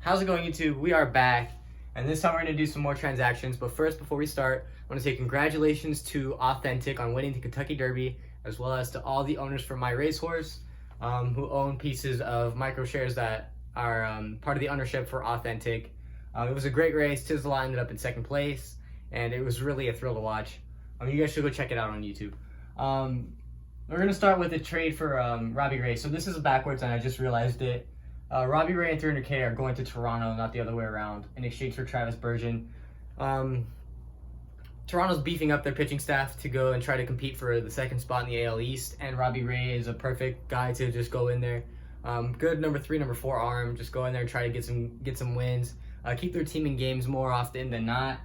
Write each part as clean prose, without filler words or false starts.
How's it going, YouTube? We are back, and this time we're going to do some more transactions. But first, before we start, I want to say congratulations to Authentic on winning the Kentucky Derby, as well as to all the owners for My Racehorse who own pieces of micro shares that are part of the ownership for Authentic. It was a great race. Tisla ended up in second place, and it was really a thrill to watch. You guys should go check it out on YouTube. We're going to start with a trade for Robbie Ray. So this is backwards, and I just realized it. Robbie Ray and 300K are going to Toronto, not the other way around, in exchange for Travis Bergen. Toronto's beefing up their pitching staff to go and try to compete for the second spot in the AL East, and Robbie Ray is a perfect guy to just go in there. Good number 3, number 4 arm. Just go in there and try to get some wins. Keep their team in games more often than not.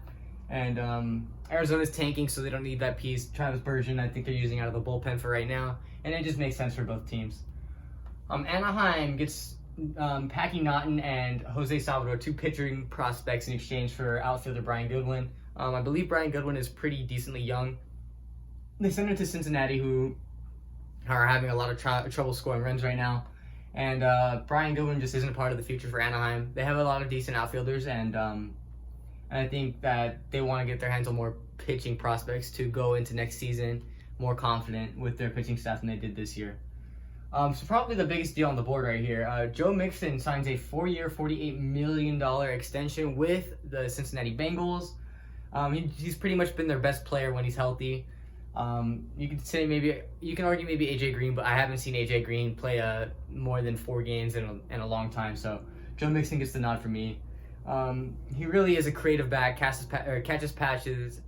And Arizona's tanking, so they don't need that piece. Travis Bergen, I think they're using out of the bullpen for right now, and it just makes sense for both teams. Anaheim gets Packy Naughton and Jose Salvador, 2 pitching prospects, in exchange for outfielder Brian Goodwin. I believe Brian Goodwin is pretty decently young. They sent him to Cincinnati, who are having a lot of trouble scoring runs right now. And Brian Goodwin just isn't a part of the future for Anaheim. They have a lot of decent outfielders, and I think that they want to get their hands on more pitching prospects to go into next season more confident with their pitching staff than they did this year. So probably the biggest deal on the board right here. Joe Mixon signs a 4-year, $48 million extension with the Cincinnati Bengals. He's pretty much been their best player when he's healthy. You could say you can argue maybe AJ Green, but I haven't seen AJ Green play more than 4 games in a long time. So Joe Mixon gets the nod for me. He really is a creative back, catches passes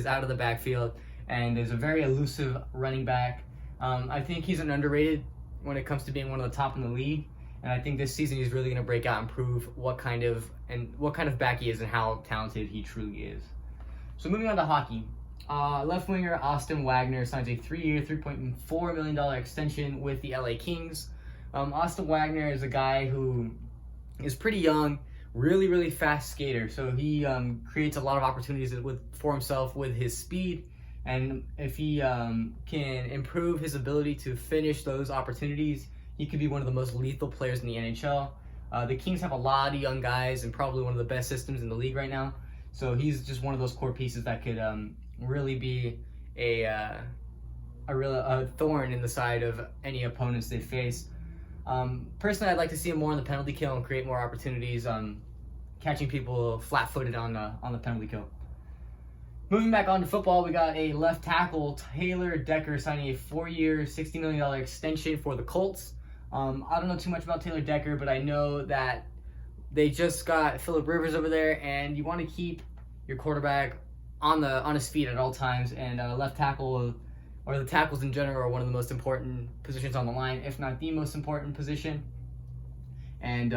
out of the backfield, and is a very elusive running back. I think he's an underrated when it comes to being one of the top in the league, and I think this season he's really going to break out and prove what kind of back he is and how talented he truly is. So moving on to hockey, left winger Austin Wagner signs a 3-year, $3.4 million extension with the LA Kings. Austin Wagner is a guy who is pretty young, really fast skater, so he creates a lot of opportunities for himself with his speed. And if he can improve his ability to finish those opportunities, he could be one of the most lethal players in the NHL. The Kings have a lot of young guys and probably one of the best systems in the league right now. So he's just one of those core pieces that could really be a thorn in the side of any opponents they face. Personally, I'd like to see him more on the penalty kill and create more opportunities, catching people flat-footed on the penalty kill. Moving back on to football, we got a left tackle, Taylor Decker, signing a 4-year, $60 million extension for the Colts. I don't know too much about Taylor Decker, but I know that they just got Phillip Rivers over there, and you want to keep your quarterback on his feet at all times. And left tackle, or the tackles in general, are one of the most important positions on the line, if not the most important position. And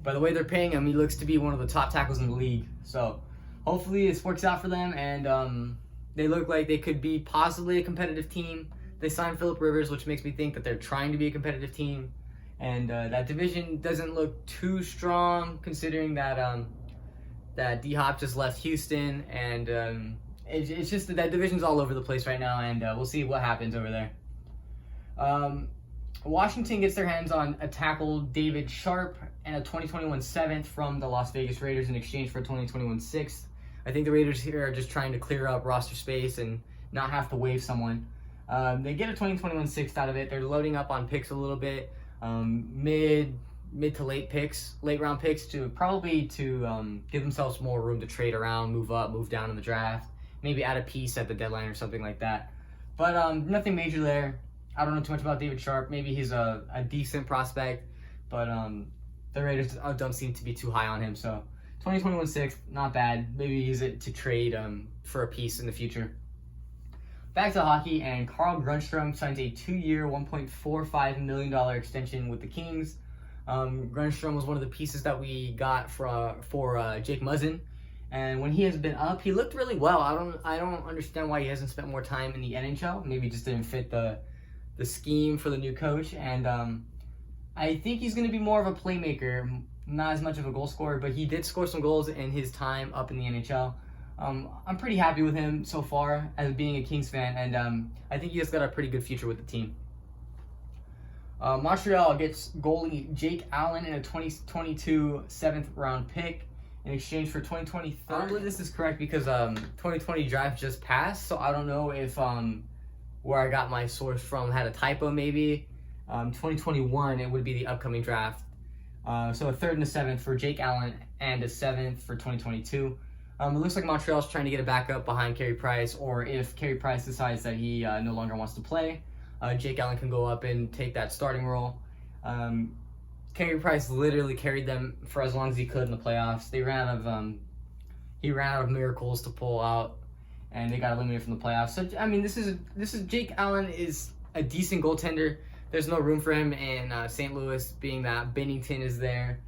by the way they're paying him, he looks to be one of the top tackles in the league. So hopefully this works out for them, and they look like they could be possibly a competitive team. They signed Phillip Rivers, which makes me think that they're trying to be a competitive team. And that division doesn't look too strong, considering that that D-Hop just left Houston, and it's just that division's all over the place right now, and we'll see what happens over there. Washington gets their hands on a tackle, David Sharp, and a 2021 7th from the Las Vegas Raiders in exchange for a 2021 6th. I think the Raiders here are just trying to clear up roster space and not have to waive someone. They get a 2021 6th out of it. They're loading up on picks a little bit, mid to late round picks, to give themselves more room to trade around, move up, move down in the draft, maybe add a piece at the deadline or something like that. But nothing major there. I don't know too much about David Sharp. Maybe he's a decent prospect, but the Raiders don't seem to be too high on him. So 2021 6th, not bad. Maybe use it to trade for a piece in the future. Back to hockey, and Carl Grundstrom signs a 2-year, $1.45 million extension with the Kings. Grundstrom was one of the pieces that we got for Jake Muzzin, and when he has been up, he looked really well. I don't understand why he hasn't spent more time in the NHL. Maybe he just didn't fit the scheme for the new coach, and I think he's going to be more of a playmaker, not as much of a goal scorer, but he did score some goals in his time up in the NHL. I'm pretty happy with him so far as being a Kings fan, and I think he has got a pretty good future with the team. Montreal gets goalie Jake Allen in a 2022 7th round pick in exchange for 2023. I don't believe this is correct because 2020 draft just passed, so I don't know if where I got my source from had a typo maybe. 2021, it would be the upcoming draft. So a 3rd and a 7th for Jake Allen and a 7th for 2022. It looks like Montreal's trying to get a backup behind Carey Price, or if Carey Price decides that he no longer wants to play, Jake Allen can go up and take that starting role. Carey Price literally carried them for as long as he could in the playoffs. He ran out of miracles to pull out, and they got eliminated from the playoffs. So I mean, this is Jake Allen is a decent goaltender. There's no room for him in St. Louis, being that Bennington is there.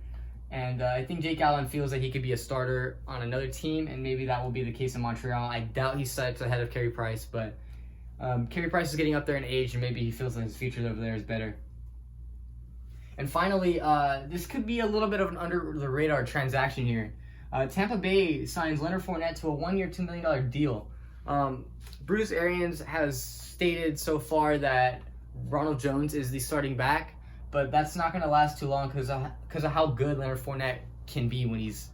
And I think Jake Allen feels that he could be a starter on another team, and maybe that will be the case in Montreal. I doubt he sets ahead of Carey Price, but Carey Price is getting up there in age, and maybe he feels that his future over there is better. And finally, this could be a little bit of an under-the-radar transaction here. Tampa Bay signs Leonard Fournette to a 1-year, $2 million deal. Bruce Arians has stated so far that Ronald Jones is the starting back, but that's not going to last too long because of how good Leonard Fournette can be when he's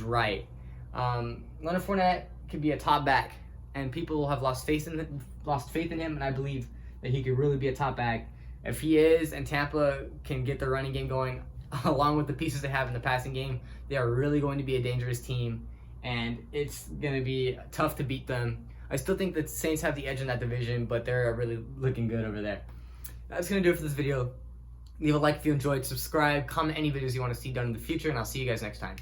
right. Leonard Fournette could be a top back, and people have lost faith in him, and I believe that he could really be a top back. If he is, and Tampa can get the running game going, along with the pieces they have in the passing game, they are really going to be a dangerous team, and it's going to be tough to beat them. I still think the Saints have the edge in that division, but they're really looking good over there. That's going to do it for this video. Leave a like if you enjoyed, subscribe, comment any videos you want to see done in the future, and I'll see you guys next time.